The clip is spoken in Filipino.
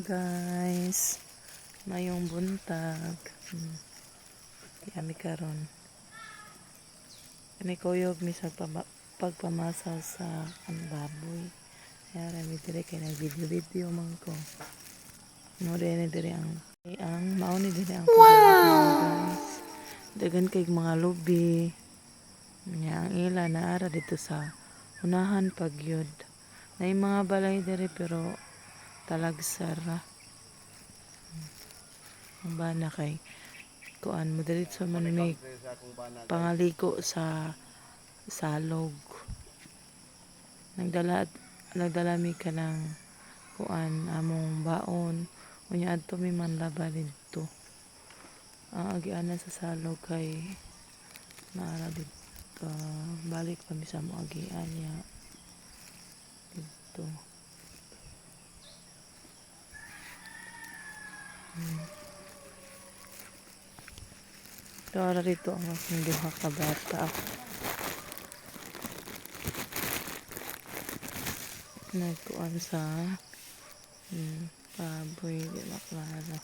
guys, mayong buntag. Kami karon. Kami kuyog mi sa pagpamasa sa baboy. Kaya rami dire kay nag-video man ko. No dire dire ang mauni dire ang guys. Dagan kay mga lubi. Nya ang ila na ara dito sa unahan pagyud. Nay mga balay dire pero talagsara. Ang bana kay kuan mo diretso man may pangaliko sa salog. Nagdala mi ka ng kuan among baon. Unya adto mi manlaba didto. Ang agiana sa salog kay naara dito. Balik kami sa mo agian ya. Dito. Tara rito ang aking duha ka bata. Nagkuan sa baboy, di ba klaro.